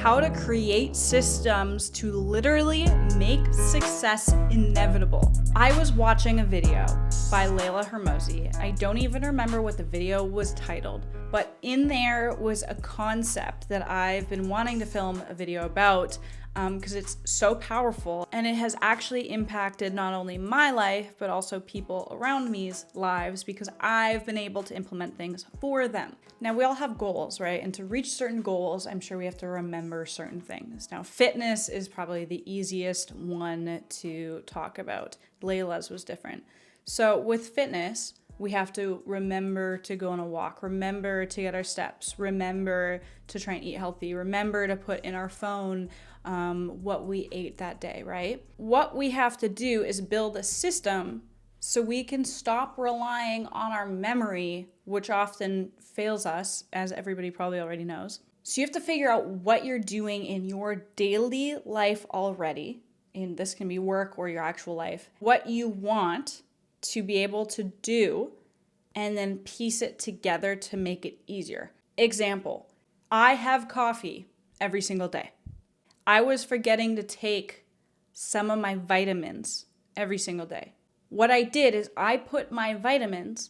how to create systems to literally make success inevitable. I was watching a video by Layla Hermosi. I don't even remember what the video was titled, but in there was a concept that I've been wanting to film a video about because it's so powerful, and it has actually impacted not only my life, but also people around me's lives because I've been able to implement things for them. Now, we all have goals, right? And to reach certain goals, I'm sure we have to remember certain things. Now, fitness is probably the easiest one to talk about. Layla's was different. So with fitness, we have to remember to go on a walk, remember to get our steps, remember to try and eat healthy, remember to put in our phone what we ate that day, right? What we have to do is build a system so we can stop relying on our memory, which often fails us, as everybody probably already knows. So you have to figure out what you're doing in your daily life already, and this can be work or your actual life, what you want to be able to do, and then piece it together to make it easier. Example, I have coffee every single day. I was forgetting to take some of my vitamins every single day. What I did is I put my vitamins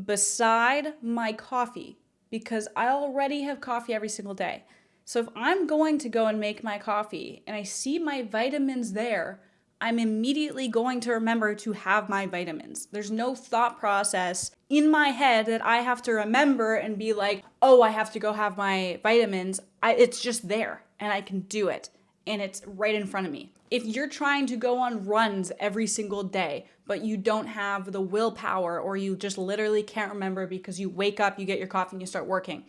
beside my coffee because I already have coffee every single day. So if I'm going to go and make my coffee and I see my vitamins there, I'm immediately going to remember to have my vitamins. There's no thought process in my head that I have to remember and be like, oh, I have to go have my vitamins. It's just there and I can do it. And it's right in front of me. If you're trying to go on runs every single day, but you don't have the willpower or you just literally can't remember because you wake up, you get your coffee and you start working,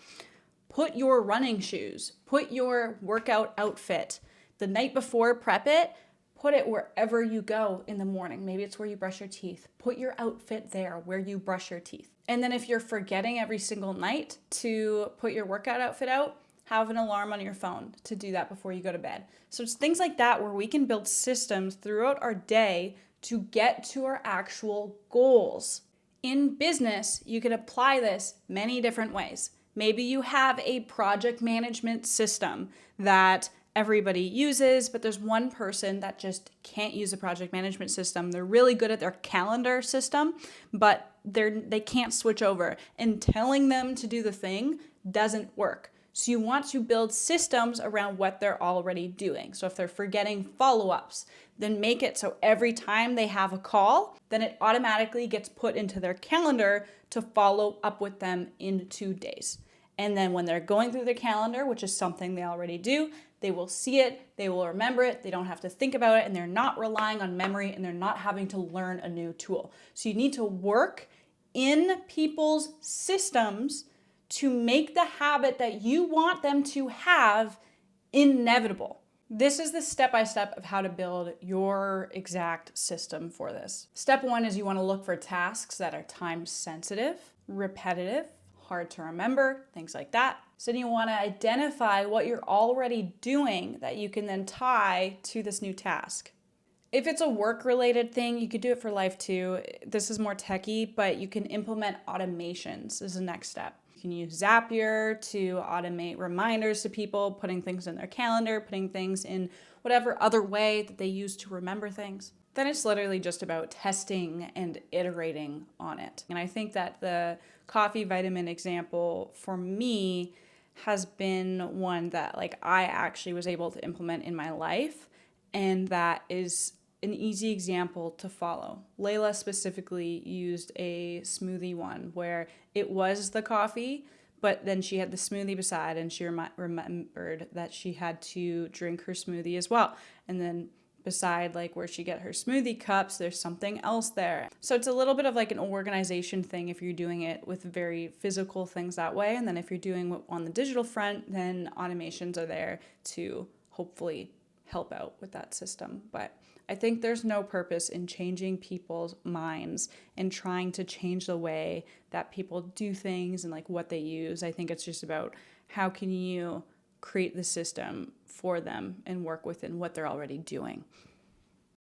put your running shoes, put your workout outfit. The night before, prep it. Put it wherever you go in the morning. Maybe it's where you brush your teeth. Put your outfit there where you brush your teeth. And then if you're forgetting every single night to put your workout outfit out, have an alarm on your phone to do that before you go to bed. So it's things like that where we can build systems throughout our day to get to our actual goals. In business, you can apply this many different ways. Maybe you have a project management system that everybody uses, but there's one person that just can't use a project management system. They're really good at their calendar system, but they can't switch over. And telling them to do the thing doesn't work. So you want to build systems around what they're already doing. So if they're forgetting follow-ups, then make it so every time they have a call, then it automatically gets put into their calendar to follow up with them in 2 days. And then when they're going through their calendar, which is something they already do, they will see it, they will remember it, they don't have to think about it, and they're not relying on memory, and they're not having to learn a new tool. So you need to work in people's systems to make the habit that you want them to have inevitable. This is the step-by-step of how to build your exact system for this. Step 1 is you want to look for tasks that are time sensitive, repetitive, hard to remember, things like that. So then you want to identify what you're already doing that you can then tie to this new task. If it's a work-related thing, you could do it for life too. This is more techie, but you can implement automations as the next step. You can use Zapier to automate reminders to people, putting things in their calendar, putting things in whatever other way that they use to remember things. Then it's literally just about testing and iterating on it. And I think that the coffee vitamin example for me has been one that I actually was able to implement in my life, and that is an easy example to follow. Layla specifically used a smoothie one where it was the coffee, but then she had the smoothie beside, and she remembered that she had to drink her smoothie as well. And then beside where she get her smoothie cups, there's something else there. So it's a little bit of an organization thing if you're doing it with very physical things that way. And then if you're doing on the digital front, then automations are there to hopefully help out with that system. But I think there's no purpose in changing people's minds and trying to change the way that people do things and what they use. I think it's just about how can you create the system for them and work within what they're already doing.